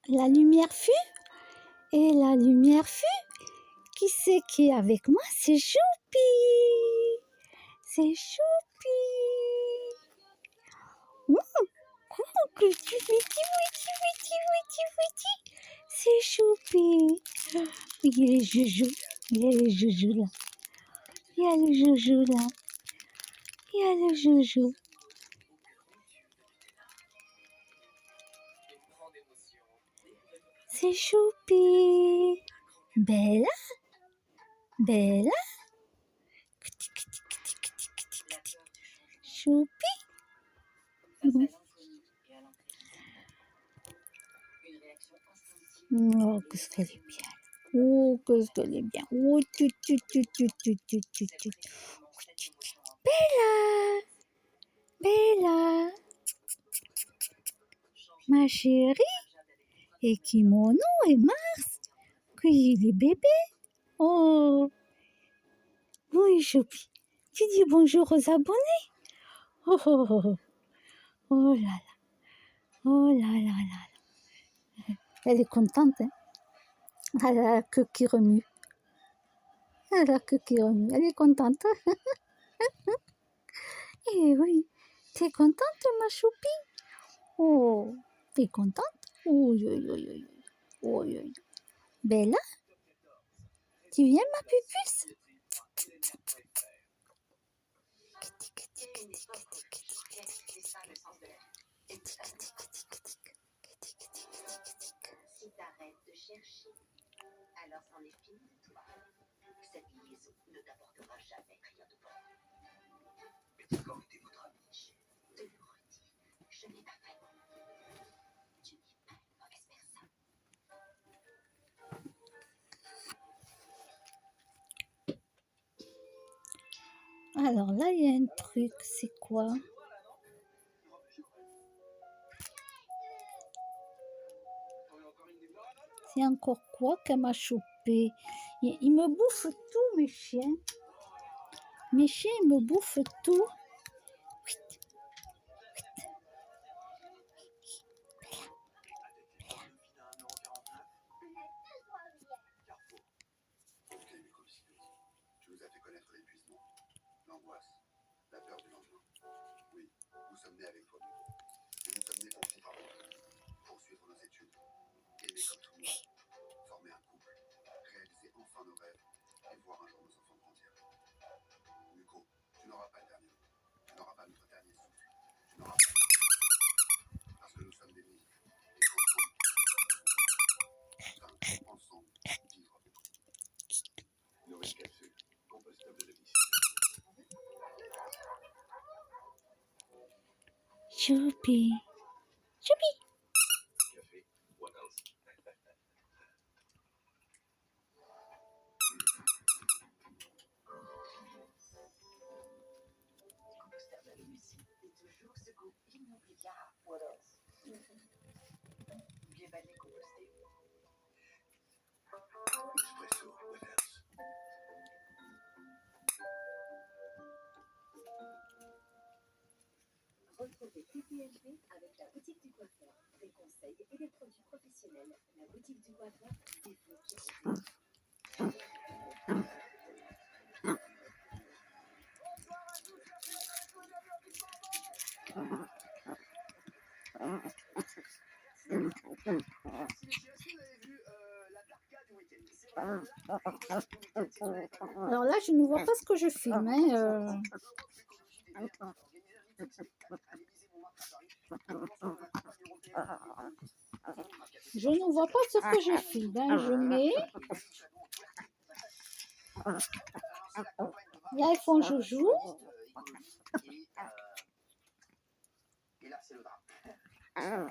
La lumière fut et la lumière fut. Qui c'est qui est avec moi? C'est Choupi. C'est Choupi. C'est Choupi. Il est joujou. Il y a le joujou là. Il y a le joujou là. Il y a le joujou. C'est Choupi. Bella. Bella. Choupi. Oh, qu'est-ce qu'elle est bien. Oh, qu'est-ce qu'elle est bien. Oh, Bella. Bella. Ma chérie. Et Kimono et Mars. Puis les bébés. Oh. Oui, Choupi. Tu dis bonjour aux abonnés. Oh, oh, oh, oh. Oh là là. Oh là là là. Elle est contente, hein. Elle a la queue qui remue. Elle a la queue qui remue. Elle est contente. Eh oui. T'es contente, ma Choupi? Oh. T'es contente? Oui, oui, oui, oui. Oui, oui. Bella? Tu viens, ma pupuce? Si t'arrêtes de chercher, alors c'en est fini de toi. Cette liaison ne t'apportera jamais rien de bon. Mais quand était votre ami? Je te le redis, je n'ai pas fait. Tu n'es pas une mauvaise personne. Alors là, il y a un truc. C'est quoi? C'est encore quoi qu'elle m'a chopé? Ils me bouffent tout, mes chiens. Mes chiens, ils me bouffent tout. Tu nous as fait connaître l'épuisement, l'angoisse, la peur du lendemain. Oui, nous sommes nés avec toi, Nico. Et nous sommes nés pour vivre avec toi, poursuivre nos études, aimer comme tout le monde, former un couple, réaliser enfin nos rêves et voir un jour nos enfants grandir. Nico, tu n'auras pas le dernier mot. Tu n'auras pas notre dernier souffle. Tu n'auras pas... Parce que nous sommes des milliers. Et ensemble, vivre. Nouvelle capsule, compostable de vie. Choupi. Choupi. Café, what else? Compostable à domicile et toujours ce goût inoubliable. What else? Bien balai composté. Espresso, what else? Retrouvez PPLV avec la boutique du coiffeur. Des conseils et des produits professionnels. La boutique du coiffeur, c'est vous qui rêvez. Alors là, je ne vois pas ce que je filme. Hein. Je ne vois pas ce que je filme. Hein. Je mets... Là, ils font joujou. Et là, c'est le drame.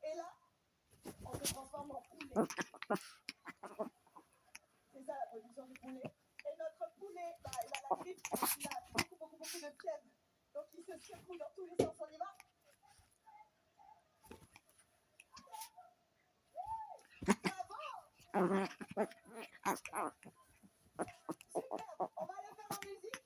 Et là, on se transforme en poulet. C'est ça la production du poulet. Et notre poulet, bah, il a la grippe, il a beaucoup de fièvre. Donc il se secoue dans tous les sens, on y va. On va aller faire en musique.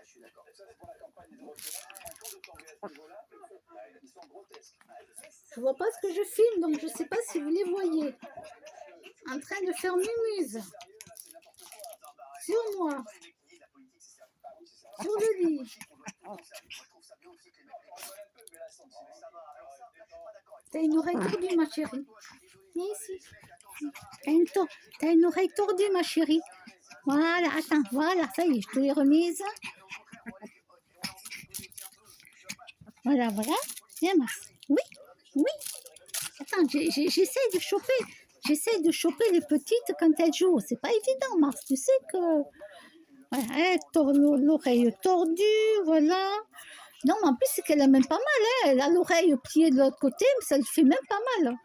Je suis d'accord. Ça, c'est pour la campagne des quand je t'envoie à ce niveau-là, ils sont grotesques. Je vois pas ce que je filme, donc je sais pas si vous les voyez. En train de faire mumuse. Sur moi. Sur le lit. T'as une oreille tordue, ma chérie. Viens ici. T'as une oreille tordue, ma chérie. Voilà, attends, voilà, ça y est, je te l'ai remise. Voilà, voilà. Viens, Mars. Oui, oui. Attends, j'essaie de choper les petites quand elles jouent. C'est pas évident, Mars. Tu sais que... Voilà, l'oreille tordue, voilà. Non, mais en plus, c'est qu'elle a même pas mal. Hein. Elle a l'oreille au pied de l'autre côté, mais ça lui fait même pas mal.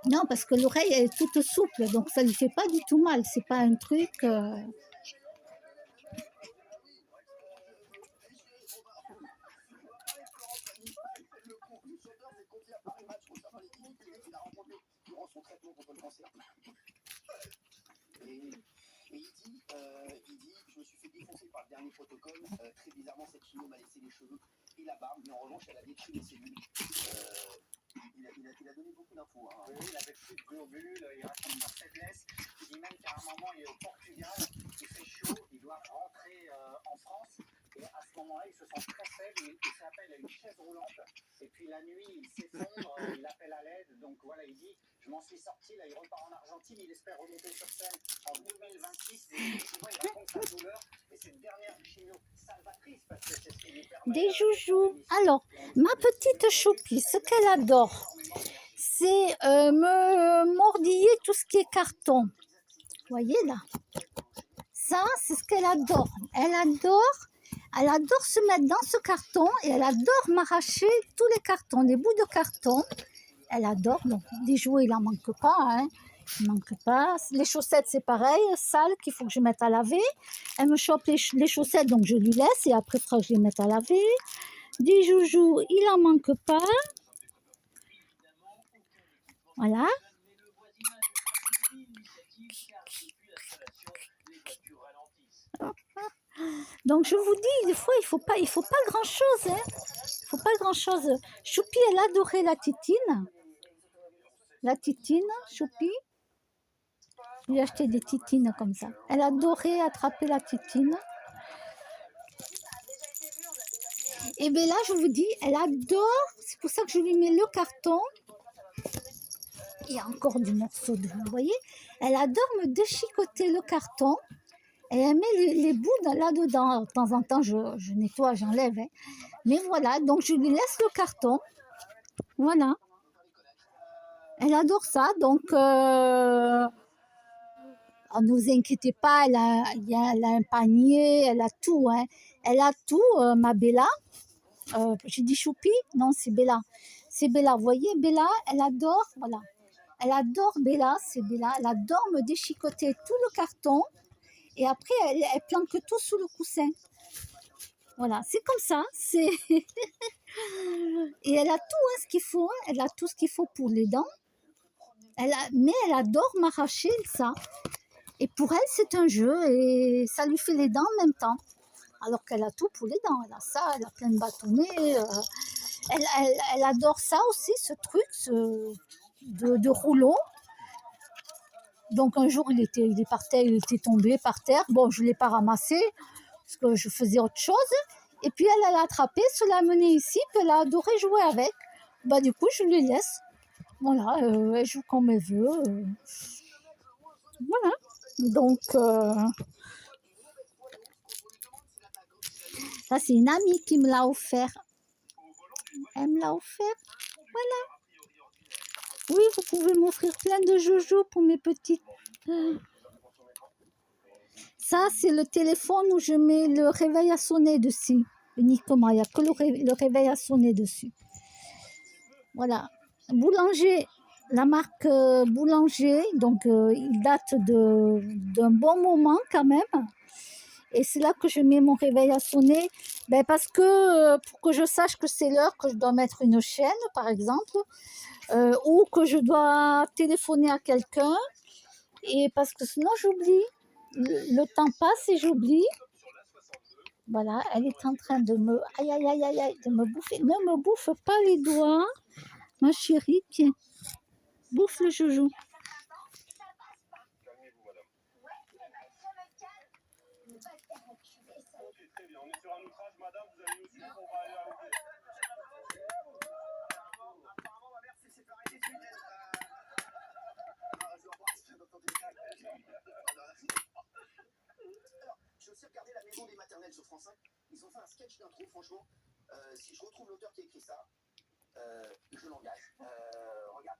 Non, parce que l'oreille, elle est toute souple, donc ça lui fait pas du tout mal. C'est pas un truc... Et il dit, je me suis fait défoncer par le dernier protocole. Très bizarrement, cette chimio m'a laissé les cheveux et la barbe, mais en revanche, elle a détruit les cellules. Il a donné beaucoup d'infos. Hein. Oui, il avait plus de globules, il raconte sa faiblesse. Il dit même qu'à un moment, il est au Portugal, il fait chaud, il doit rentrer en France. Et à ce moment-là, il se sent très faible, il s'appelle à une chaise roulante. Et puis la nuit, il s'effondre, il appelle à l'aide. Donc voilà, il dit, je m'en suis sorti, là il repart en Argentine, il espère remonter sur scène en 2026. Et il raconte sa douleur. Et cette dernière chimio salvatrice, parce que c'est ce qui lui permet... Des joujoux. Alors, ma petite Choupie, ce qu'elle adore, c'est me mordiller tout ce qui est carton. Vous voyez là? Ça, c'est ce qu'elle adore. Elle adore se mettre dans ce carton et elle adore m'arracher tous les cartons, les bouts de carton. Elle adore. Donc, des jouets, il n'en manque pas. Hein. Il manque pas. Les chaussettes, c'est pareil, sales qu'il faut que je mette à laver. Elle me chope les chaussettes, donc je lui laisse et après, il faudra que je les mette à laver. Des joujoux, il n'en manque pas. Voilà. Donc je vous dis, des fois il faut pas grand chose, hein. Il faut pas grand chose. Choupi, elle adorait la titine, Choupi. Je lui ai acheté des titines comme ça. Elle adorait attraper la titine. Et bien là, je vous dis, elle adore. C'est pour ça que je lui mets le carton. Il y a encore du morceau de, vous voyez. Elle adore me déchiqueter le carton. Et elle met les bouts là-dedans. De temps en temps, je nettoie, j'enlève. Hein. Mais voilà, donc je lui laisse le carton. Voilà. Elle adore ça. Donc, ne vous inquiétez pas, elle a un panier, elle a tout. Hein. Elle a tout, ma Bella. J'ai dit Choupi? Non, c'est Bella. C'est Bella. Vous voyez, Bella, elle adore, voilà. Elle adore Bella, c'est Bella. Elle adore me déchiqueter tout le carton. Et après, elle planque tout sous le coussin. Voilà, c'est comme ça. Et elle a tout hein, ce qu'il faut, hein. Elle a tout ce qu'il faut pour les dents. Mais elle adore m'arracher ça. Et pour elle, c'est un jeu et ça lui fait les dents en même temps. Alors qu'elle a tout pour les dents. Elle a ça, elle a plein de bâtonnets. Elle adore ça aussi, ce truc de rouleau. Donc un jour, il était tombé par terre. Bon, je ne l'ai pas ramassé parce que je faisais autre chose. Et puis elle l'a attrapé, se l'a amené ici, puis elle a adoré jouer avec. Bah, du coup, je lui laisse. Voilà, elle joue comme elle veut. Voilà. Donc, ça, c'est une amie qui me l'a offert. Elle me l'a offert. Voilà. Oui, vous pouvez m'offrir plein de joujoux pour mes petites. Ça, c'est le téléphone où je mets le réveil à sonner dessus. Uniquement, il n'y a que le réveil à sonner dessus. Voilà. Boulanger, la marque Boulanger, donc il date d'un bon moment quand même. Et c'est là que je mets mon réveil à sonner, parce que pour que je sache que c'est l'heure que je dois mettre une chaîne, par exemple, ou que je dois téléphoner à quelqu'un, et parce que sinon j'oublie. Le temps passe et j'oublie. Voilà, elle est en train de me... Aïe, aïe, aïe, aïe, aïe, de me bouffer. Ne me bouffe pas les doigts, ma chérie, tiens. Bouffe le joujou. Très bien, on est sur un outrage, madame, vous allez aussi, on va aller à apparemment, ma mère s'est séparée des suites. Alors, j'ai aussi regardé La Maison des Maternelles sur France 5. Ils ont fait un sketch d'intro, franchement. Si je retrouve l'auteur qui a écrit ça, je l'engage. Regarde.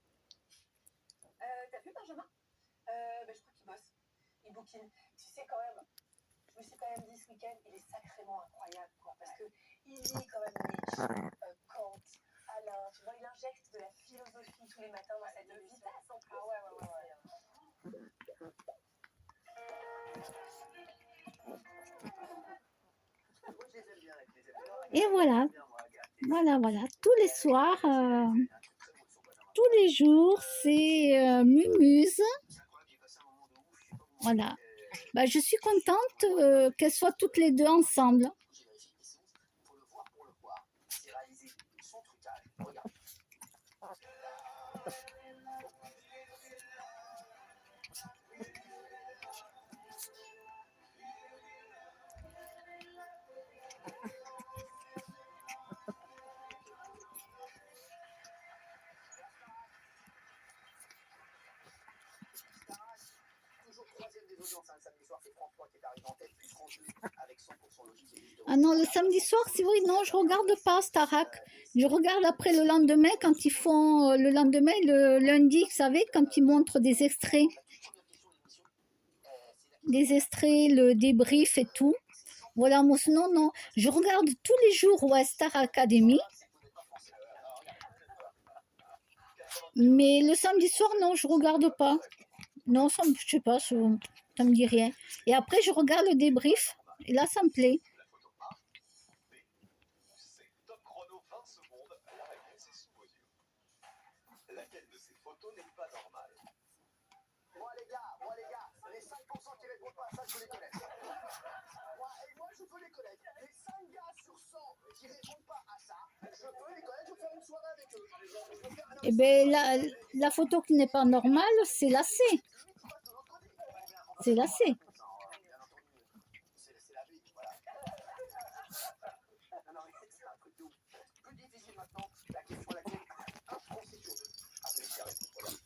T'as vu Benjamin? Je crois qu'il bosse. Il bouquine. Tu sais quand même, je me suis quand même dit ce week-end, il est sacrément incroyable, quoi. Parce que il lit quand même Nietzsche, Kant, Alain. Tu vois, il injecte de la philosophie tous les matins dans cette vitesse en plus. Ah ouais. Moi, je les aime bien, je les aime bien. Et voilà, voilà. Tous les soirs, tous les jours, c'est Mumuse. Voilà. Je suis contente qu'elles soient toutes les deux ensemble. Faut le voir pour le voir. C'est réalisé sans trucage. Regarde. Toujours troisième des audiences, le samedi soir, c'est France 3 qui est arrivé en tête, puis France 2 avec 100% logiciel. Ah non, le samedi soir, c'est vrai, non, je regarde pas Starac. Je regarde après le lendemain, quand ils font le lendemain, le lundi, vous savez, quand ils montrent des extraits, le débrief et tout. Voilà, moi, sinon, non. Je regarde tous les jours Star Academy. Mais le samedi soir, non, je regarde pas. Non, ça, je sais pas, ça me dit rien. Et après, je regarde le débrief. Et là, ça me plaît. Top chrono 20 secondes, la réponse est sous vos yeux. Laquelle de ces photos n'est pas normale? Moi les gars, les 5% qui répondent pas à ça, je veux les connaître. Moi je veux les connaître. Les 5 gars sur 100 qui répondent pas à ça, je veux les connaître, je veux faire une soirée avec eux. Eh bien, la photo qui n'est pas normale, c'est la C. C'est la C. C'est la vie, voilà. Non, mais c'est un truc de ouf. Plus difficile maintenant, la question à laquelle un Français sur deux a réussi à répondre. Regarde.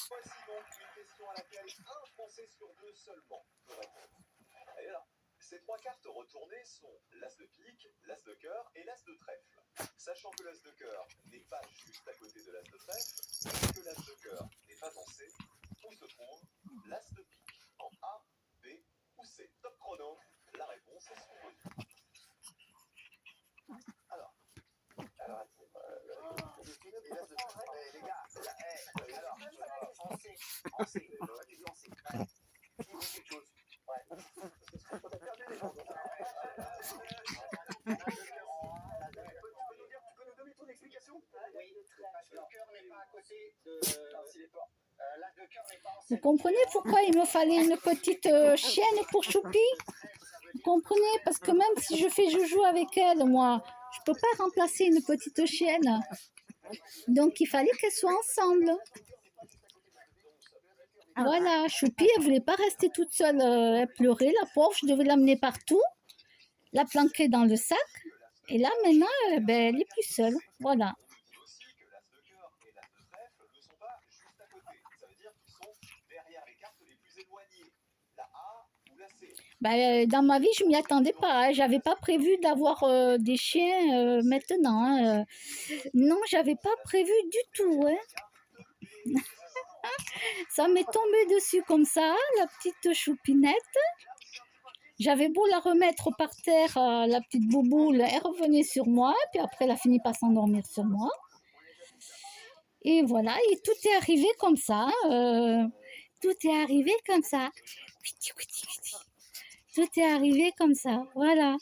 Voici donc une question à laquelle un Français sur deux seulement peut répondre. Et là, ces trois cartes retournées sont l'as de pique, l'as de cœur et l'as de trèfle. Sachant que l'as de cœur n'est pas juste à côté de l'as de trèfle, et que l'as de cœur n'est pas en C, où se trouve l'as de pique? En A, B ou C? Top chrono, la réponse est sous vos yeux. Alors, les gars, alors, en C, tu dis en C. Qui dit quelque chose? Ouais. On a perdu les gens. Tu peux nous dire Vous comprenez pourquoi il me fallait une petite chienne pour Choupi? Vous comprenez? Parce que même si je fais joujou avec elle, moi, je peux pas remplacer une petite chienne. Donc, il fallait qu'elles soient ensemble. Voilà, Choupi, elle voulait pas rester toute seule. Elle pleurait, la pauvre. Je devais l'amener partout, la planquer dans le sac. Et là, maintenant, ben, elle est plus seule. Voilà. Ben, dans ma vie, je m'y attendais pas. Hein. J'avais pas prévu d'avoir des chiens maintenant. Hein. Non, j'avais pas prévu du tout. Hein. Ça m'est tombé dessus comme ça, la petite choupinette. J'avais beau la remettre par terre, la petite bouboule, elle revenait sur moi, puis après elle a fini par s'endormir sur moi. Et voilà, et tout est arrivé comme ça. Tout est arrivé comme ça. Tout est arrivé comme ça, voilà.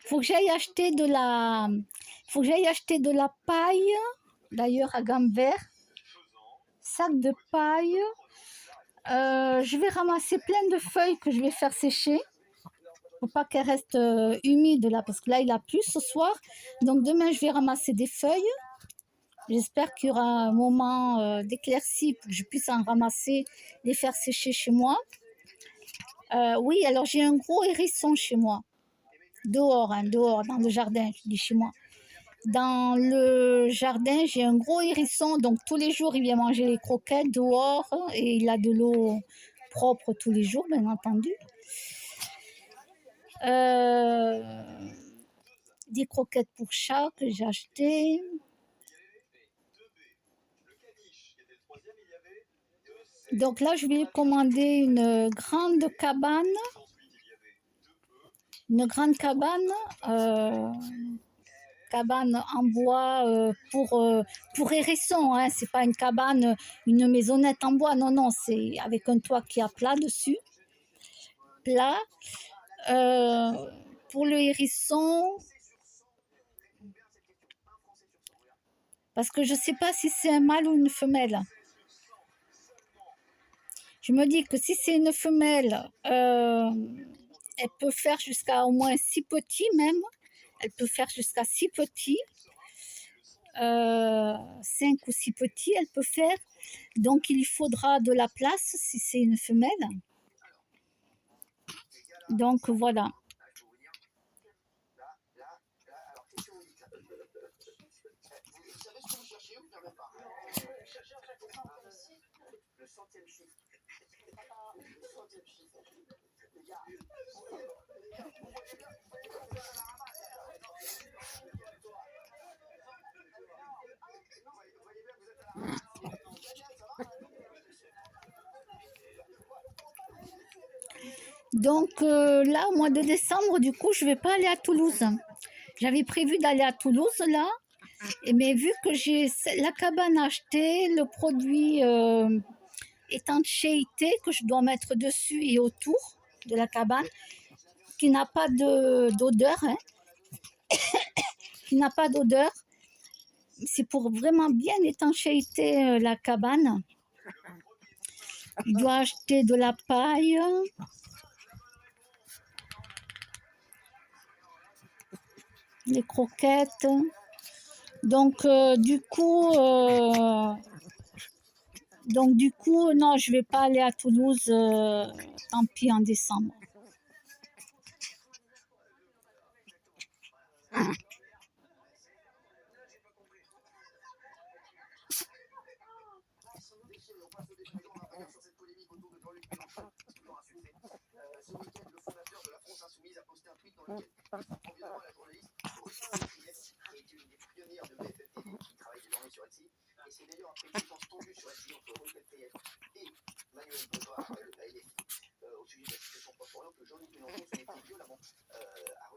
Faut que j'aille acheter de la paille, d'ailleurs à Gambert, sac de paille. Je vais ramasser plein de feuilles que je vais faire sécher. Faut pas qu'elles restent humides là, parce que là il a plu ce soir. Donc demain je vais ramasser des feuilles. J'espère qu'il y aura un moment d'éclaircie pour que je puisse en ramasser, les faire sécher chez moi. Oui, alors j'ai un gros hérisson chez moi. Dehors, dans le jardin, je dis chez moi. Dans le jardin, j'ai un gros hérisson, donc tous les jours, il vient manger les croquettes dehors et il a de l'eau propre tous les jours, bien entendu. Des croquettes pour chat que j'ai achetées. Donc là, je vais commander une grande cabane. Cabane en bois pour hérisson, hein. C'est pas une cabane, une maisonnette en bois, non, c'est avec un toit qui est plat dessus. Plat. Pour le hérisson, parce que je sais pas si c'est un mâle ou une femelle. Je me dis que si c'est une femelle, elle peut faire jusqu'à au moins 6 petits même. Elle peut faire jusqu'à 6 petits. 5 ou 6 petits, elle peut faire. Donc, il lui faudra de la place si c'est une femelle. Donc, voilà. Donc là, au mois de décembre, du coup, je ne vais pas aller à Toulouse. J'avais prévu d'aller à Toulouse, là. Mais vu que j'ai la cabane achetée, le produit étanchéité que je dois mettre dessus et autour de la cabane, qui n'a pas d'odeur, hein. Qui n'a pas d'odeur. C'est pour vraiment bien étanchéiter la cabane. Je dois acheter de la paille. Les croquettes. Donc du coup, non, je vais pas aller à Toulouse. Tant pis, en décembre. Ce week-end, le fondateur de la France Insoumise a posté un tweet dans lequel, évidemment, la journaliste est une des pionnières de BFM TV qui travaille désormais sur LCI. Et c'est d'ailleurs après une séquence tendue sur LCI entre RTF et Manuel Bompard, la LFI, au sujet de la situation Proche-Orient, que Jean-Luc Mélenchon s'est été violemment à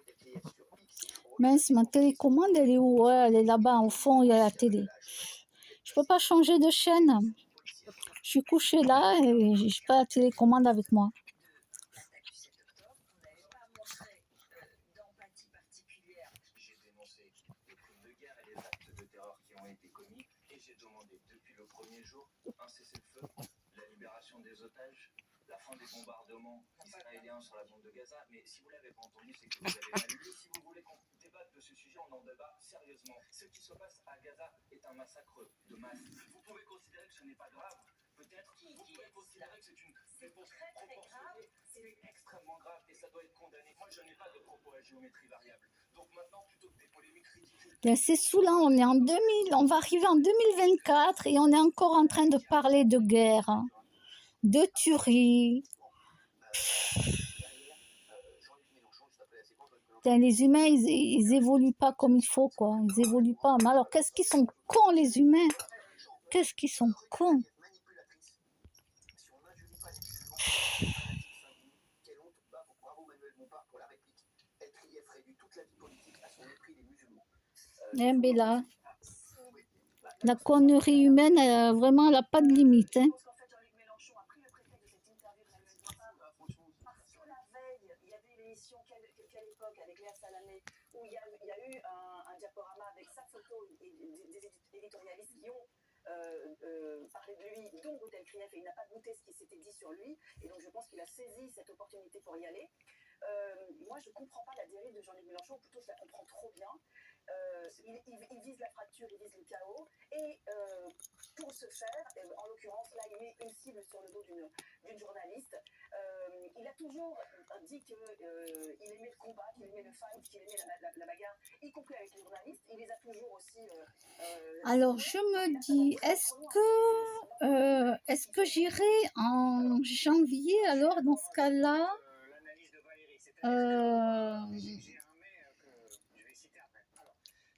RTF sur X. Mince, ma télécommande, elle est où? Ouais, elle est là-bas, au fond, il y a la télé. Je peux pas changer de chaîne. Je suis couchée là et je n'ai pas la télécommande avec moi. L'attaque du 7 octobre, vous n'avez pas montré d'empathie particulière. J'ai dénoncé les crimes de guerre et les actes de terreur qui ont été commis et j'ai demandé depuis le premier jour un cessez-le-feu, la libération des otages, la fin des bombardements israéliens sur la bande de Gaza. Mais si vous ne l'avez pas entendu, c'est que vous avez mal lu. Si vous voulez qu'on débatte de ce sujet, on en débat sérieusement. Ce qui se passe à Gaza est un massacre de masse. Vous pouvez considérer que ce n'est pas grave. Peut-être vous pouvez considérer que c'est une réponse proportionnée. C'est extrêmement grave et ça doit être condamné. Moi, je n'ai pas de propos à géométrie variable. Donc maintenant, plutôt que des polémiques ridicules, Ben, c'est saoulant, on est en 2000, on va arriver en 2024 et on est encore en train de parler de guerre, hein, de tuerie. Jean-Luc Mélenchon, juste après la séquence, Putain, les humains, ils évoluent pas comme il faut, quoi. Ils évoluent pas. Mais alors, qu'est-ce qu'ils sont cons, les humains? Qu'est-ce qu'ils sont cons? manipulatrice. Si on n'injurie pas les musulmans, fanatique sanguine, quelle honte. Bravo Manuel Bompard pour la réplique. Être IF réduit toute la vie politique à son mépris des musulmans. Eh ben là, la connerie humaine, vraiment, elle n'a pas de limite, hein. Je pense qu'en fait, Jean-Luc Mélenchon a pris le prétexte de cette interview de Manuel Bompard parce que la veille, il y avait l'émission Quelle époque avec Léa Salamé où il y a eu un diaporama avec sa photo et des éditorialistes qui ont parlé de lui, dont Boutel Krief, et il n'a pas goûté ce qui s'était dit sur lui. Et donc, je pense qu'il a saisi cette opportunité pour y aller. Moi, je ne comprends pas la dérive de Jean-Luc Mélenchon, ou plutôt je la comprends trop bien. Il vise la fracture, il vise le chaos, et pour ce faire, en l'occurrence, là, il met une cible sur le dos d'une journaliste. Il a toujours dit qu'il aimait le combat, qu'il aimait le fight, qu'il aimait la bagarre, y compris avec les journalistes. Il les a toujours aussi... Alors, je me dis, est-ce que j'irai en janvier, alors, dans ce cas-là, L'analyse de Valérie, c'est-à-dire euh, j'ai un mais que je vais citer après. Alors,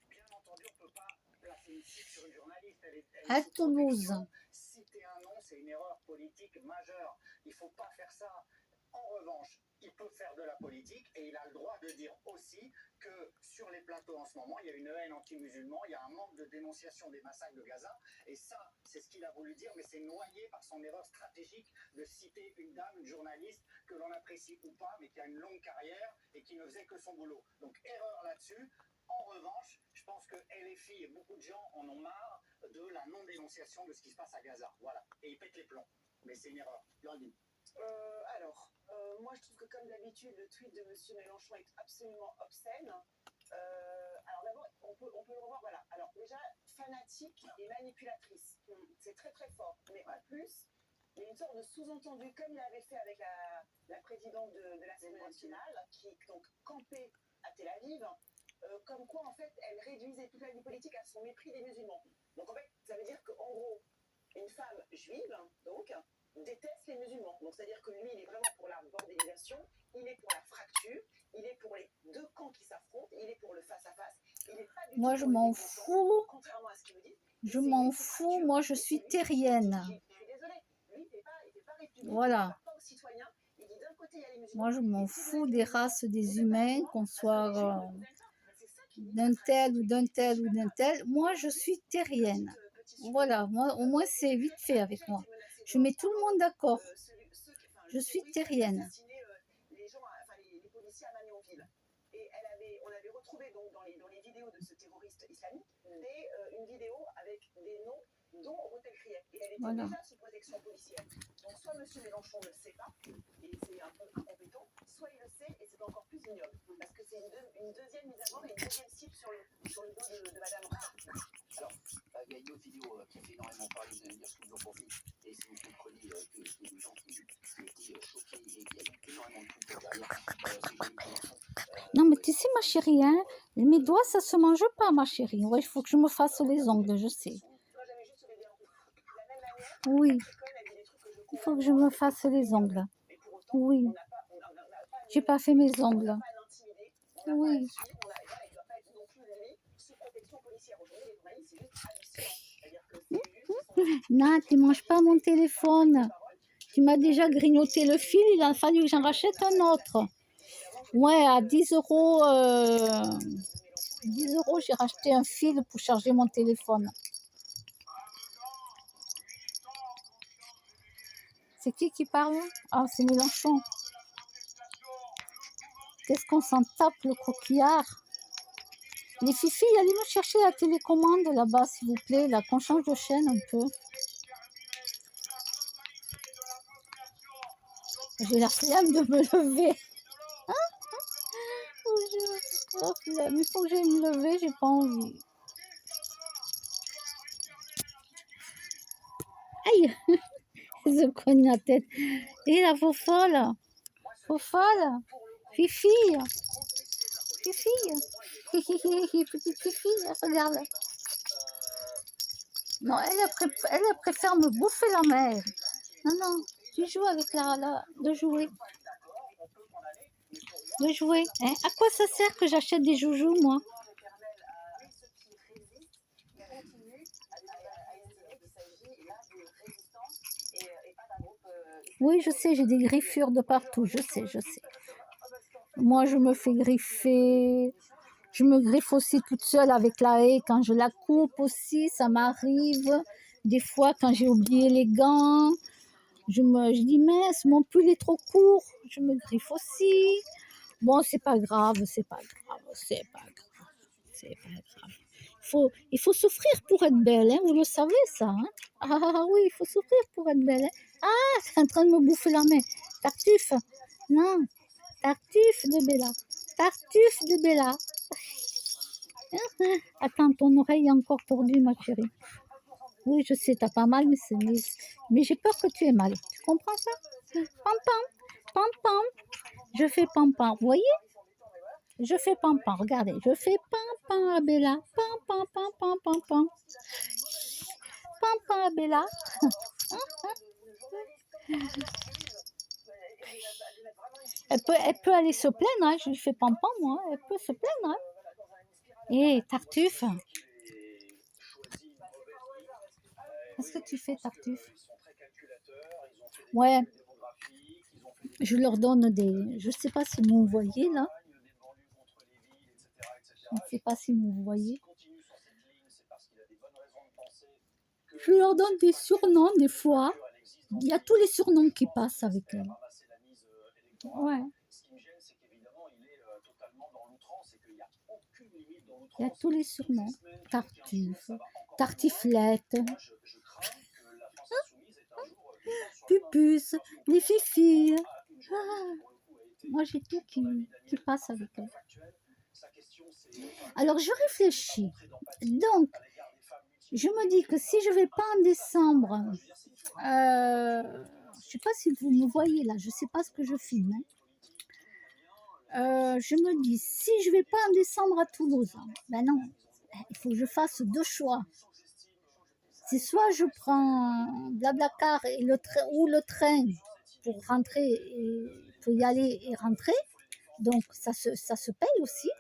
bien entendu, on ne peut pas placer une cible sur une journaliste. Elle est à sous Toulouse? protection. Citer un nom, c'est une erreur politique majeure. Il ne faut pas faire ça. En revanche, il peut faire de la politique et il a le droit de dire aussi que sur les plateaux en ce moment, il y a une haine anti-musulman, il y a un manque de dénonciation des massacres de Gaza. Et ça, c'est ce qu'il a voulu dire, mais c'est noyé par son erreur stratégique de citer une dame, une journaliste que l'on apprécie ou pas, mais qui a une longue carrière et qui ne faisait que son boulot. Donc erreur là-dessus. En revanche, je pense que LFI et beaucoup de gens en ont marre de la non-dénonciation de ce qui se passe à Gaza. Voilà. Et ils pètent les plombs. Mais c'est une erreur. Blandine. Moi, je trouve que comme d'habitude, le tweet de M. Mélenchon est absolument obscène. Alors d'abord, on peut le revoir, voilà. Alors déjà, fanatique et manipulatrice, c'est très très fort. Mais en plus, il y a une sorte de sous-entendu, comme il avait fait avec la présidente de l'Assemblée nationale, qui donc campait à Tel Aviv, comme quoi en fait, elle réduisait toute la vie politique à son mépris des musulmans. Donc en fait, ça veut dire qu'en gros, une femme juive, donc, déteste les musulmans. Donc c'est-à-dire que lui, il est vraiment pour la bordélisation, il est pour la fracture, il est pour les deux camps qui s'affrontent, il est pour le face-à-face. Il n'est pas du Moi, tout je pour m'en les détentions, fous. contrairement à ce qu'il me dit. Je m'en fous. Moi, je suis terrienne. Je suis désolée, lui, il fait pas républicain, Voilà. il pas aux citoyens. Il dit d'un côté, il y a les musulmans. Moi, je m'en fous des races des humains, qu'on soit C'est ça qui dit. d'un tel ou d'un tel ou d'un tel. Moi, je suis terrienne. Voilà. Moi, au moins, c'est vite fait avec moi. Je mets tout le monde d'accord. Je suis terrienne. Les gens, enfin les policiers à Magnanville. Et on avait retrouvé donc dans les vidéos de ce terroriste islamique une vidéo avec des noms dont Boutel Krief. Et elle était Voilà. déjà sous protection policière. Donc soit M. Mélenchon ne le sait pas, et c'est un peu incompétent, soit il le sait et c'est encore plus ignoble. Parce que c'est une deuxième mise à mort et une deuxième cible sur le dos de Madame Rousseau. Alors, il y a une autre vidéo qui fait énormément parler, vous allez me dire ce que vous en pensez. Et si vous comprenez qu'il y a des gens qui étaient choqués et qu'il y a donc énormément de trucs derrière, c'est Jean-Luc Mélenchon. Non, mais tu sais, ma chérie, hein, mes doigts, ça se mange pas, ma chérie. Ouais, il faut que je me fasse les ongles, je sais. Moi, j'avais juste levé un peu. De la même manière, Oui, elle a dit des trucs que je il comprends. faut que je me fasse les ongles. Mais pour autant, Oui, on n'a pas j'ai pas fait mes on ongles. n'a pas à l'intimider, on n'a pas à Oui. le suivre, voilà, il ne doit pas être non plus lui sous protection policière. Aujourd'hui, les journalistes, c'est juste hallucinant. C'est-à-dire que c'est juste Non, tu manges pas mon téléphone. Tu m'as déjà grignoté le fil, il a fallu que j'en rachète un autre. Ouais, à 10 euros, 10 euros, j'ai racheté un fil pour charger mon téléphone. C'est qui parle? Ah, c'est Mélenchon. Qu'est-ce qu'on s'en tape, le coquillard? Les filles, allez me chercher la télécommande là-bas, s'il vous plaît, là, qu'on change de chaîne un peu. J'ai la flemme de me lever. Oh, flemme, il faut que j'aille me lever, j'ai pas envie. Aïe, je cogne la tête. Et la faux folle, Fifi, petite Fifi, regarde. Non, elle préfère me bouffer la mère. Non, tu joues avec de jouer. Hein? À quoi ça sert que j'achète des joujoux, moi? Oui, je sais, j'ai des griffures de partout, je sais. Moi, je me fais griffer. Je me griffe aussi toute seule avec la haie. Quand je la coupe aussi, ça m'arrive. Des fois, quand j'ai oublié les gants, je dis, mince, mon pull est trop court. Je me griffe aussi. Bon, c'est pas grave. Il faut souffrir pour être belle, hein, vous le savez ça. Hein? Ah oui, il faut souffrir pour être belle. Hein? Ah, c'est en train de me bouffer la main. Tartuffe. Non, Tartuffe de Bella. Attends, ton oreille est encore tordue, ma chérie. Oui, je sais, t'as pas mal, mais j'ai peur que tu aies mal. Tu comprends ça? Pam pam. Je fais pam pam. Vous voyez? Je fais pam pam. Regardez, je fais pam pam à Bella. Pam pam. Pam pam à Bella. Elle peut aller se plaindre, hein. Je lui fais pam pam, moi. Elle peut se plaindre. Hein. Hé, Tartuffe. Qu'est-ce que tu fais, Tartuffe? Ouais. Je leur donne des... Je ne sais pas si vous voyez, là. Je ne sais pas si vous voyez. Je leur donne des surnoms, des fois. Il y a tous les surnoms qui passent avec elles. Ouais. Il y a tous les surnoms. Tartuffe, Tartiflette, Pupus, les filles. Ah, moi, j'ai tout qui passe avec elles. Alors, je réfléchis. Donc, je me dis que si je ne vais pas en décembre, je ne sais pas si vous me voyez là, je ne sais pas ce que je filme. Hein. Je me dis, si je ne vais pas en décembre à Toulouse, ben non, il faut que je fasse deux choix. C'est soit je prends Blablacar ou le train pour rentrer, pour y aller et rentrer, donc ça se paye aussi.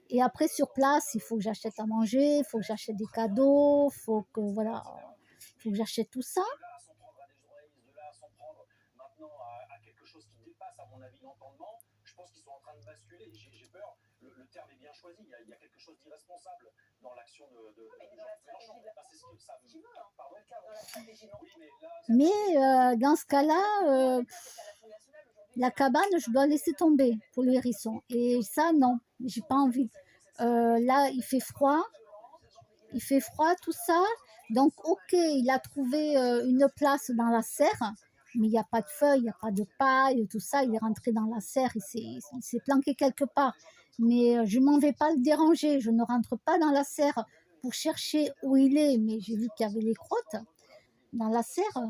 Et après, sur place, il faut que j'achète à manger, il faut que j'achète des cadeaux, il faut que j'achète tout ça. Je pense qu'ils sont en train de basculer. J'ai peur. Le terme est bien choisi. Il y a quelque chose d'irresponsable dans l'action de Mélenchon. C'est ce que ça veut. Pardon. Mais dans ce cas-là, la cabane, je dois laisser tomber pour les hérissons. Et ça, non, j'ai pas envie. Là, il fait froid, tout ça. Donc, ok, il a trouvé une place dans la serre, mais il n'y a pas de feuilles, il n'y a pas de paille, tout ça. Il est rentré dans la serre, il s'est planqué quelque part. Mais je ne m'en vais pas le déranger, je ne rentre pas dans la serre pour chercher où il est, mais j'ai vu qu'il y avait les crottes dans la serre.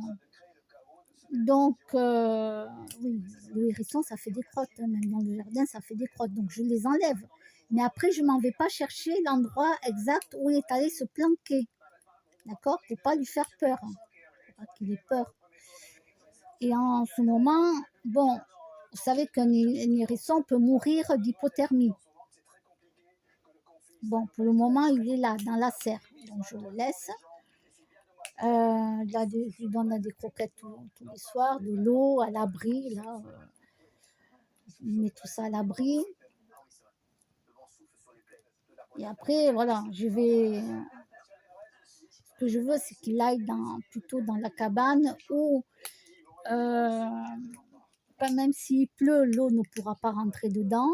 Donc, oui, le hérisson, ça fait des crottes, hein, même dans le jardin, ça fait des crottes, donc je les enlève. Mais après, je ne m'en vais pas chercher l'endroit exact où il est allé se planquer, d'accord, pour ne pas lui faire peur, hein, pour pas qu'il ait peur. Et en ce moment, bon, vous savez qu'un hérisson peut mourir d'hypothermie. Bon, pour le moment, il est là, dans la serre, donc je le laisse. Je lui donne des croquettes tous les soirs, de l'eau à l'abri, là. Je mets tout ça à l'abri. Et après, voilà, ce que je veux, c'est qu'il aille plutôt dans la cabane où même s'il pleut, l'eau ne pourra pas rentrer dedans.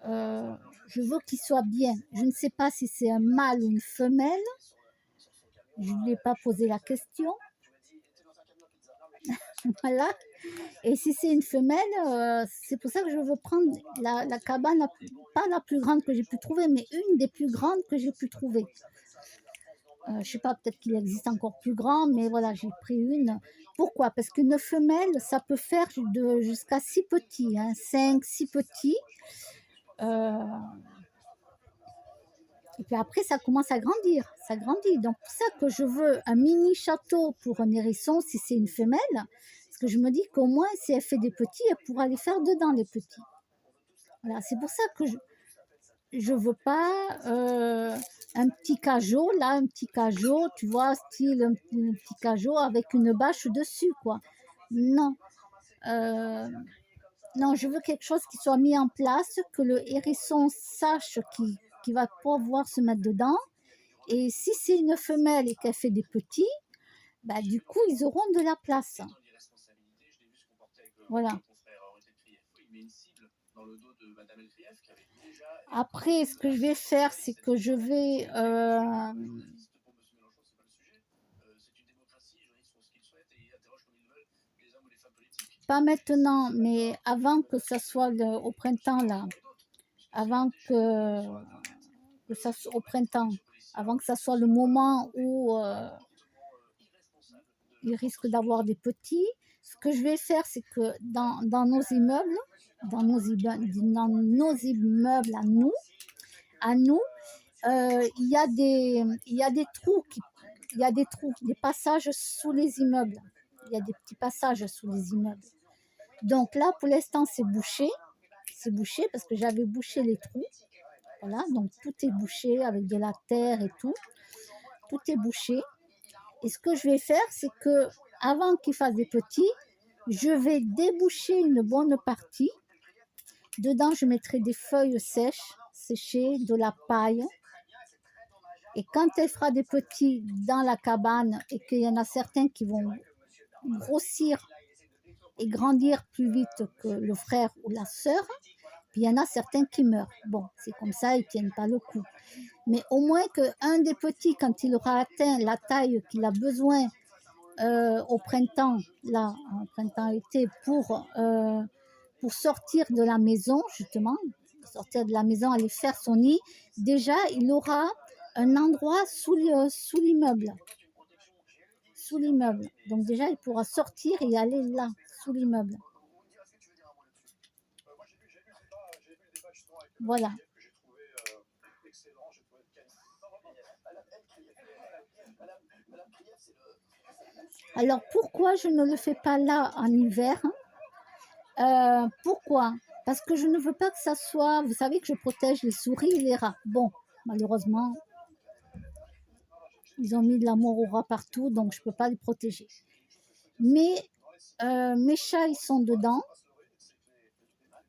Je veux qu'il soit bien. Je ne sais pas si c'est un mâle ou une femelle. Je ne lui ai pas posé la question. Voilà. Et si c'est une femelle, c'est pour ça que je veux prendre la cabane, pas la plus grande que j'ai pu trouver, mais une des plus grandes que j'ai pu trouver. Je ne sais pas, peut-être qu'il existe encore plus grand, mais voilà, j'ai pris une. Pourquoi? Parce qu'une femelle, ça peut faire jusqu'à 6 petits, 5, 6 petits. Et puis après, ça commence à grandir, ça grandit. Donc, c'est pour ça que je veux un mini château pour un hérisson si c'est une femelle. Parce que je me dis qu'au moins, si elle fait des petits, elle pourra les faire dedans, les petits. Voilà, c'est pour ça que je veux pas un petit cajot, là, un petit cajot, tu vois, style un petit cajot avec une bâche dessus, quoi. Non. Non, je veux quelque chose qui soit mis en place, que le hérisson sache qu'il va pouvoir se mettre dedans. Et si c'est une femelle et qu'elle fait des petits, bah, du coup, ils auront de la place. Voilà. Après, ce que je vais faire, c'est que je vais pas maintenant, mais avant que ça soit au printemps, là, avant que ça soit au printemps, avant que ça soit le moment où il risque d'avoir des petits, ce que je vais faire, c'est que dans nos immeubles, dans nos immeubles à nous, il y a des trous, des passages sous les immeubles. Il y a des petits passages sous les immeubles. Donc là, pour l'instant, c'est bouché parce que j'avais bouché les trous. Voilà, donc tout est bouché avec de la terre et tout. Tout est bouché. Et ce que je vais faire, c'est que avant qu'ils fassent des petits, je vais déboucher une bonne partie. Dedans, je mettrai des feuilles séchées, de la paille. Et quand elle fera des petits dans la cabane et qu'il y en a certains qui vont grossir et grandir plus vite que le frère ou la sœur, puis il y en a certains qui meurent. Bon, c'est comme ça, ils ne tiennent pas le coup. Mais au moins qu'un des petits, quand il aura atteint la taille qu'il a besoin au printemps, là, en printemps-été, pour sortir de la maison, justement, sortir de la maison, aller faire son nid, déjà, il aura un endroit sous l'immeuble. Sous l'immeuble. Donc déjà, il pourra sortir et aller là, sous l'immeuble. Voilà. Alors, pourquoi je ne le fais pas là en hiver? Pourquoi? Parce que je ne veux pas que ça soit... Vous savez que je protège les souris et les rats. Bon, malheureusement, ils ont mis de la mort aux rats partout, donc je ne peux pas les protéger. Mais mes chats, ils sont dedans.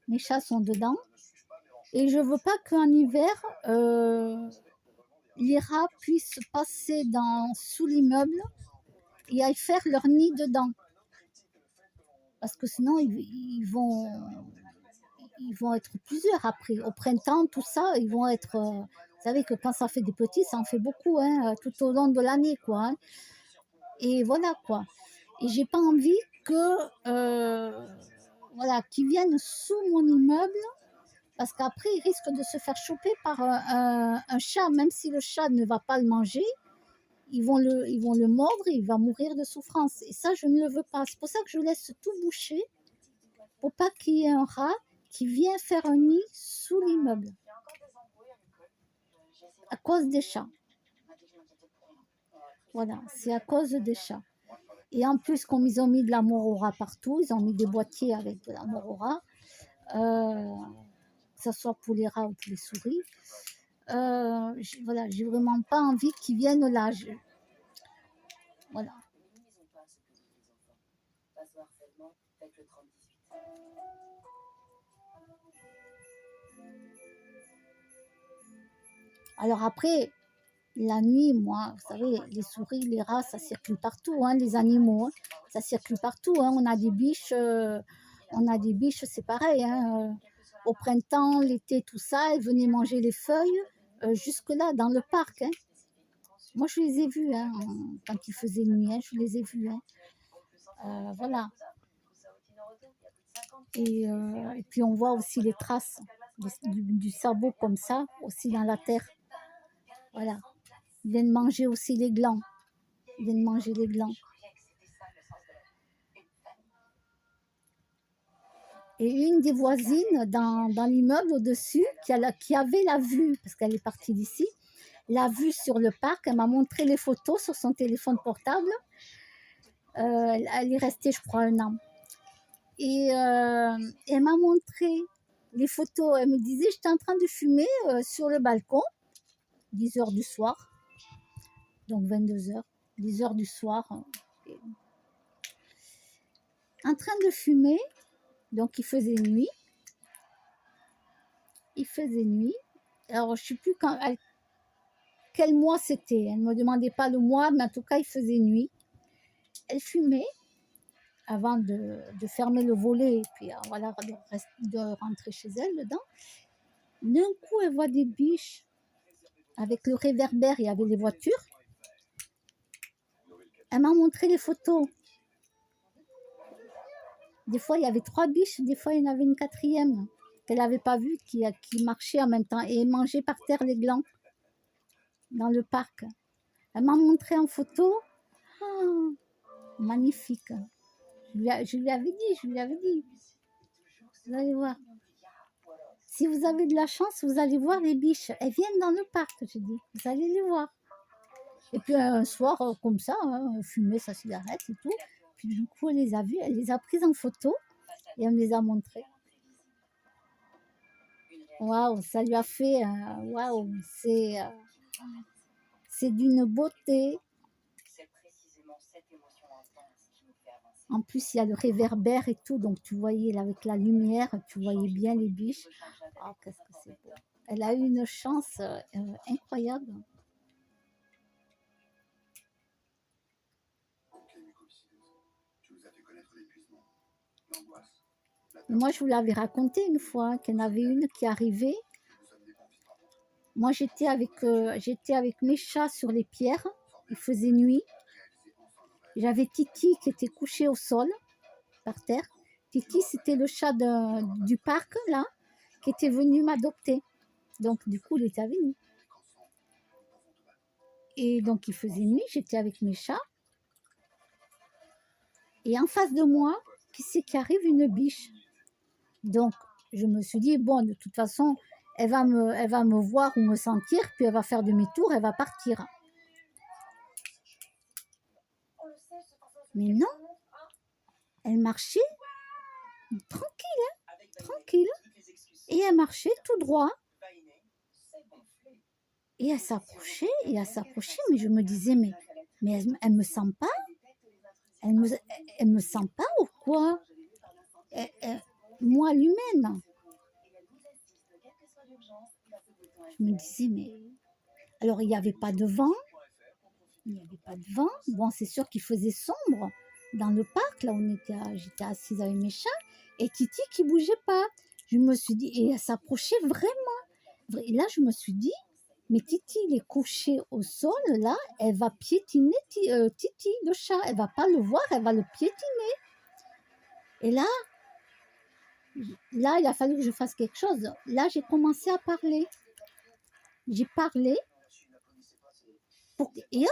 Mes chats sont dedans. Et je ne veux pas qu'en hiver, les rats puissent passer sous l'immeuble et aillent faire leur nid dedans. Parce que sinon, ils vont être plusieurs après. Au printemps, tout ça, ils vont être... vous savez que quand ça fait des petits, ça en fait beaucoup, tout au long de l'année, quoi. Et voilà, quoi. Et j'ai pas envie qu'ils viennent sous mon immeuble, parce qu'après, ils risquent de se faire choper par un chat, même si le chat ne va pas le manger. Ils vont le mordre et il va mourir de souffrance. Et ça, je ne le veux pas. C'est pour ça que je laisse tout boucher, pour pas qu'il y ait un rat qui vient faire un nid sous l'immeuble. À cause des chats. Voilà, c'est à cause des chats. Et en plus, comme ils ont mis de la mort au rat partout, ils ont mis des boîtiers avec de la mort au rat, que ce soit pour les rats ou pour les souris. Voilà, j'ai vraiment pas envie qu'ils viennent là. Voilà. Alors après, la nuit, moi, vous savez, les souris, les rats, ça circule partout, les animaux. Ça circule partout, hein. On a des biches, c'est pareil, hein. Au printemps, l'été, tout ça, elles venaient manger les feuilles jusque-là, dans le parc, hein. Moi, je les ai vues, hein, quand il faisait nuit, hein, je les ai vues, hein. Voilà. Et puis, on voit aussi les traces du sabot comme ça, aussi dans la terre. Voilà. Ils viennent manger aussi les glands. Ils viennent manger les glands. Et une des voisines dans l'immeuble au-dessus, qui avait la vue, parce qu'elle est partie d'ici, la vue sur le parc, elle m'a montré les photos sur son téléphone portable. Elle est restée, je crois, 1 an. Et elle m'a montré les photos. Elle me disait, j'étais en train de fumer sur le balcon, 10 heures du soir, donc 22 heures, 10 heures du soir, en train de fumer. Donc, il faisait nuit. Alors, je ne sais plus quel mois c'était. Elle ne me demandait pas le mois, mais en tout cas, il faisait nuit. Elle fumait avant de fermer le volet et puis voilà, de rentrer chez elle dedans. D'un coup, elle voit des biches avec le réverbère, il y avait les voitures. Elle m'a montré les photos. Des fois, il y avait 3 biches, des fois, il y en avait une 4e qu'elle n'avait pas vue, qui marchait en même temps et mangeait par terre les glands dans le parc. Elle m'a montré en photo. Oh, magnifique. Je lui avais dit. Vous allez voir. Si vous avez de la chance, vous allez voir les biches. Elles viennent dans le parc, je dis. Vous allez les voir. Et puis un soir, comme ça, hein, fumer sa cigarette et tout. Puis du coup, elle les a vues, elle les a prises en photo et elle me les a montrées. Waouh, ça lui a fait... waouh, c'est d'une beauté. En plus, il y a le réverbère et tout, donc tu voyais là, avec la lumière, tu voyais bien les biches. Oh, qu'est-ce que c'est beau. Elle a eu une chance incroyable. Ok, mucoviscidose. Tu nous as fait connaître l'épuisement, l'angoisse, la peur. Moi, je vous l'avais raconté une fois, qu'il y en avait une qui arrivait. Nous sommes des bons fils par contre. Moi, j'étais avec mes chats sur les pierres. Il faisait nuit. Réaliser enfin nos rêves. J'avais Titi qui était couché au sol, par terre. Titi, c'était le chat du parc, là, qui était venu m'adopter. Donc, du coup, il était avec nous. Et qu'ensemble, nous pouvons te battre. Et donc, il faisait nuit, j'étais avec mes chats. Et en face de moi, qui c'est qui arrive? Une biche. Donc, je me suis dit, bon, de toute façon, elle va me voir ou me sentir, puis elle va faire demi-tour, elle va partir. Mais non, elle marchait tranquille. Et elle marchait tout droit. Et elle s'approchait, mais je me disais, mais elle me sent pas? Elle me sent pas ou quoi? Moi, l'humaine. Je me disais, mais... Alors, il n'y avait pas de vent. Bon, c'est sûr qu'il faisait sombre dans le parc, là où j'étais assise avec mes chats. Et Titi qui bougeait pas. Je me suis dit, et elle s'approchait vraiment. Et là, je me suis dit, mais Titi, il est couché au sol, là, elle va piétiner Titi, le chat. Elle va pas le voir, elle va le piétiner. Et là, il a fallu que je fasse quelque chose. Là, j'ai commencé à parler. J'ai parlé. Et hop,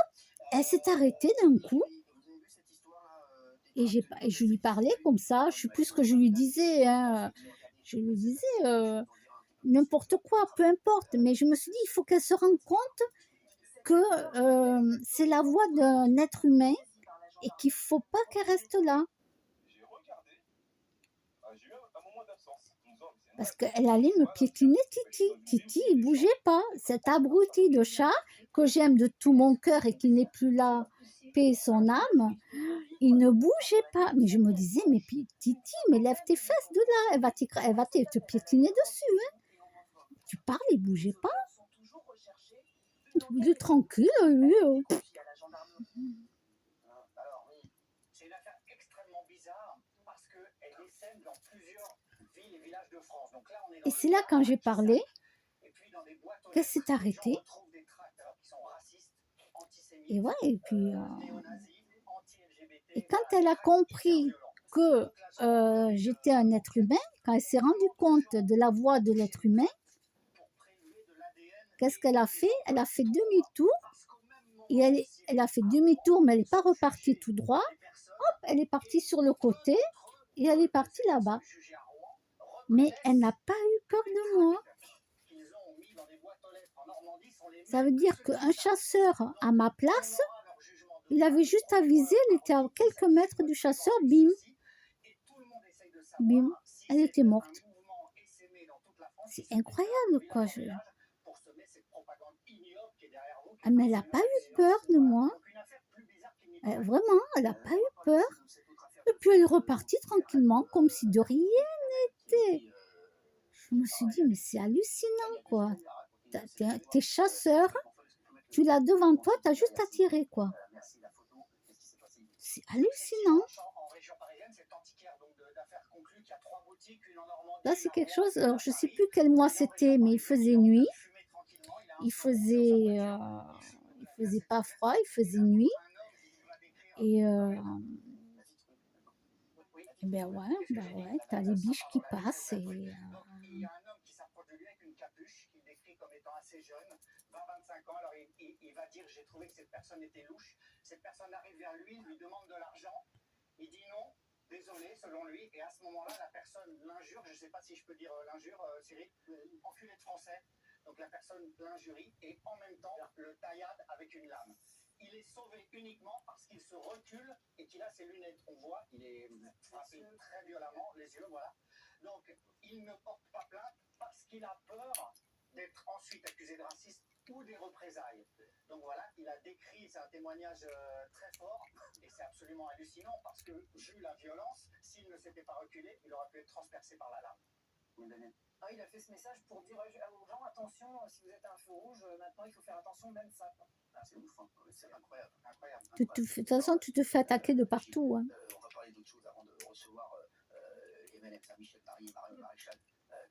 elle s'est arrêtée d'un coup. Et je lui parlais comme ça. Je ne sais plus ce que je lui disais. Hein. Je lui disais n'importe quoi, peu importe. Mais je me suis dit, il faut qu'elle se rende compte que c'est la voix d'un être humain et qu'il ne faut pas qu'elle reste là. Parce qu'elle allait me piétiner Titi. Titi, il ne bougeait pas. Cet abruti de chat que j'aime de tout mon cœur et qui n'est plus là, paix et son âme, il ne bougeait pas. Mais je me disais, mais Titi, mais lève tes fesses de là. Elle va te piétiner dessus. Hein. Tu parles, il ne bougeait pas. Il est tranquille, lui. dans plusieurs villes et villages de France. Donc là, on est Et dans c'est le là Gard, quand j'ai à parlé Issy, et puis dans des boîtes aux qu'elle lettres, s'est les gens arrêtée. retrouvent des tracts alors qu'ils sont racistes, Et antisémites, ouais, et puis néo-nazis, et anti-LGBT, quand voilà, elle des a tracts hyper compris violents. que Donc là, j'ai demandé j'étais un être humain, quand elle s'est rendue compte de la voix de l'être humain, pour prélever de l'ADN qu'est-ce et qu'elle a des fait? Elle a fait empreintes. demi-tour Parce qu'au même et moment, elle a Cyril, fait demi-tour, mais elle n'est pas sont repartie jugées tout droit. des personnes Elle est partie et sur le deux côté d'entre eux, et elle est deux de partie ces là-bas. personnes jugées à Rouen, Mais elle n'a reconnaissent pas eu que peur les de moi. tracts qu'ils ont mis dans des boîtes aux lettres en Normandie sont les Ça veut mêmes que dire ceux qu'un qu'ils savent. chasseur à Donc, ma on place, aura leur jugement il demain, avait juste on à aura viser, il était à Marie qui quelques s'affiche mètres du quasiment chasseur, avec bim, ceci, et tout le monde essaye de bim, savoir si elle c'est était un morte. mouvement essaimé dans toute la France qui C'est se déplace de incroyable, village quoi. en village pour semer cette propagande ignoble qui est derrière vous, qui Ah, est mais elle n'a pas eu harcelement. peur de Voilà. moi. Donc une affaire plus bizarre qu'il n'y paraît. Vraiment, elle n'a pas eu On va peur. parler aussi de cette autre affaire Et de puis elle est fête repartie routière là, tranquillement, comme si de rien qui n'était. dit, Je me suis dit, mais c'est hallucinant, quoi. il y a deux histoires à raconter. T'es C'est chasseur, bon, est-ce que tu peux mettre tu le l'as micro devant toi, s'il te t'as plaît? juste à Merci. tirer, quoi. Merci la photo. Qu'est-ce qui s'est passé? C'est Donc c'est hallucinant. dimanche en région parisienne, c'est antiquaire donc d'affaires conclues qu'il y a 3 boutiques, une en Normandie, Là, une c'est à quelque Rouen chose, et une alors à je sais Paris. plus quel mois Il est en c'était, région mais il parisienne, faisait il est en train nuit, de fumer tranquillement, il a un il feu rouge sur sa faisait, voiture, il fume de il la faisait pas cigarette. froid, il Et faisait là, nuit, un homme, il va décrire et la citrouille. Oui, la ben citrouille, ouais, qu'est-ce que ben j'ai dit? ouais, La t'as les maîtresse, biches qui pardon, la passent, maîtresse, oui. et Donc il y a un homme qui s'approche de lui avec une capuche qu'il décrit comme étant assez jeune, 20-25 ans. Alors il va dire, j'ai trouvé que cette personne était louche. Cette personne arrive vers lui, lui demande de l'argent. Il dit non, désolé, selon lui. Et à ce moment-là, la personne l'injure. Je ne sais pas si je peux dire l'injure, Cyril. Enculé de français. Donc la personne l'injurie et en même temps le taillade avec une lame. Il est sauvé uniquement parce qu'il se recule et qu'il a ses lunettes. On voit, il est frappé très violemment, les yeux, voilà. Donc il ne porte pas plainte parce qu'il a peur d'être ensuite accusé de racisme ou des représailles. Donc voilà, il a décrit, c'est un témoignage très fort et c'est absolument hallucinant parce que vu la violence, s'il ne s'était pas reculé, il aurait pu être transpercé par la lame. Ah, il a fait ce message pour dire aux gens, attention, si vous êtes à un feu rouge, maintenant il faut faire attention, même ça. Ah, c'est ouf, hein. C'est incroyable, incroyable. de toute façon, tu te fais attaquer de partout, hein. On va parler d'autre chose avant de recevoir les MLM, Michel Marie et Marion Maréchal,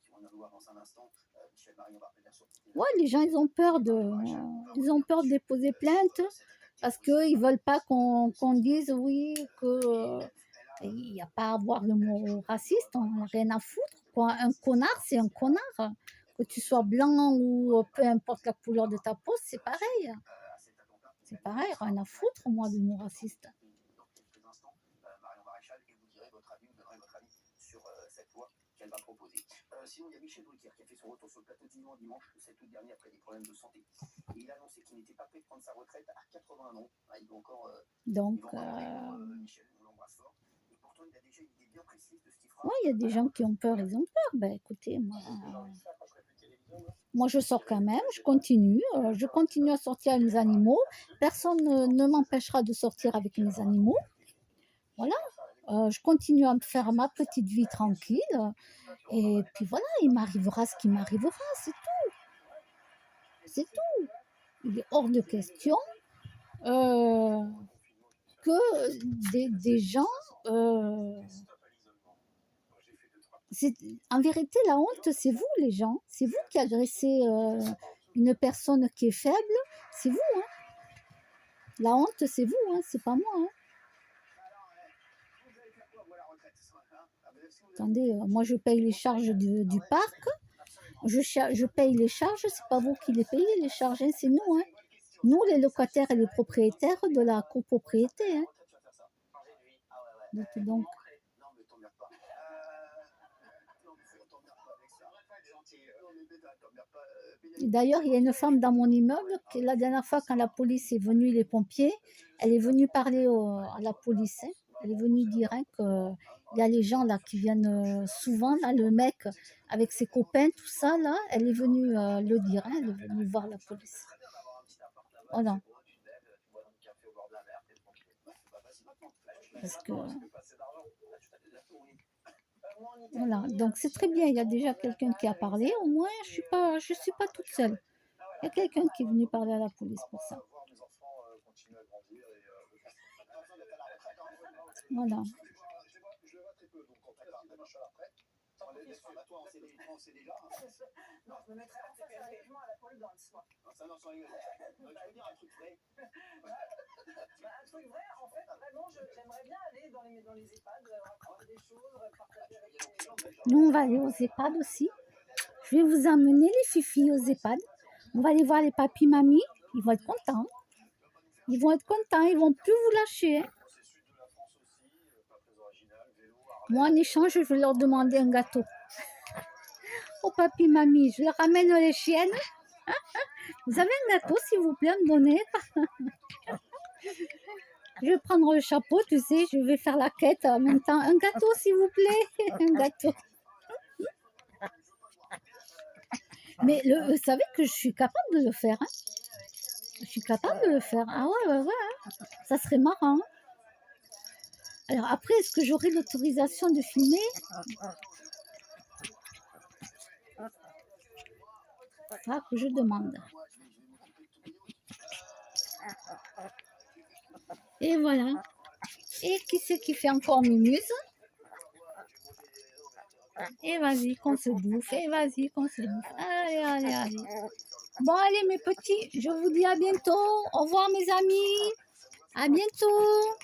qui vont nous voir dans un instant. Michel Marie, on va revenir sur. Ouais, les gens, ils ont peur de déposer plainte parce qu'ils veulent pas qu'on dise, oui, que il n'y a pas à avoir le mot raciste, on n'a rien à foutre, quoi. Un connard, c'est un connard. Que tu sois blanc ou peu importe la couleur de ta peau, c'est pareil. C'est pareil, rien à foutre, moi, du mot raciste. Dans quelques instants, Marion Maréchal, et vous direz votre avis, vous donnerez votre avis sur cette loi qu'elle va proposer. Sinon, il y a Michel Drucker qui a fait son retour sur le plateau dimanche 7 août dernier après des problèmes de santé. Et il a annoncé qu'il n'était pas prêt de prendre sa retraite à 81 ans. Il va encore, Donc, Michel, on l'embrasse fort. Et pourtant, il a déjà une idée bien précise de ce qu'il fera. ouais, il y a des gens qui ont peur, ils ont peur. Ben écoutez, moi je sors quand même, je continue à sortir avec mes animaux. Personne ne m'empêchera de sortir avec mes animaux. Voilà, je continue à me faire ma petite vie tranquille. Et puis voilà, il m'arrivera ce qui m'arrivera, c'est tout. C'est tout. Il est hors de question que des gens... en vérité, la honte, c'est vous, les gens. C'est vous qui agressez une personne qui est faible. C'est vous. Hein. La honte, c'est vous. Hein. C'est pas moi. Hein. Attendez, moi, je paye les charges du parc. Je paye les charges. C'est pas vous qui les payez, les charges. Hein. C'est nous. Hein. Nous, les locataires et les propriétaires de la copropriété. Hein. Donc, d'ailleurs, il y a une femme dans mon immeuble qui, la dernière fois, quand la police est venue, les pompiers, elle est venue parler à la police. Hein. Elle est venue dire hein, qu'il y a les gens là qui viennent souvent, là, le mec avec ses copains, tout ça, là, elle est venue le dire, hein, elle est venue voir la police. Voilà. Parce que... Voilà, donc c'est très bien, il y a déjà quelqu'un qui a parlé, au moins je suis pas toute seule. Il y a quelqu'un qui est venu parler à la police pour ça. Voilà. D'accord, demain, je suis à la retraite. Toi, on sait déjà. Non, je me mettrais à faire sérieusement à la pole dance, moi. Ça, non, sans rigoler. Tu veux dire un truc vrai? Un truc vrai, en fait, vraiment, j'aimerais bien aller dans les EHPAD, raconter des choses, partager avec les gens. Nous, on va aller aux EHPAD aussi. Je vais vous emmener les filles aux EHPAD. On va aller voir les papis, mamies. Ils vont être contents. Ils vont être contents. Ils vont plus vous lâcher. Hein. C'est sud de la France aussi, pas très original, vélo, Moi, en échange, je vais leur demander un gâteau. Aux papis, mamies, je leur ramène les chiennes. Vous avez un gâteau, s'il vous plaît, à me donner? Je vais prendre le chapeau, tu sais, je vais faire la quête en même temps. Un gâteau, s'il vous plaît. Un gâteau. Mais vous savez que je suis capable de le faire. Hein. Je suis capable de le faire. Ah ouais, ouais, ouais. Ça serait marrant. Alors après, est-ce que j'aurai l'autorisation de filmer? Ça que je demande. Et voilà. Et qui c'est qui fait encore mumuse? Et vas-y, qu'on se bouffe. Et vas-y, qu'on se bouffe. Allez, allez, allez. Bon, allez, mes petits, je vous dis à bientôt. Au revoir, mes amis. À bientôt.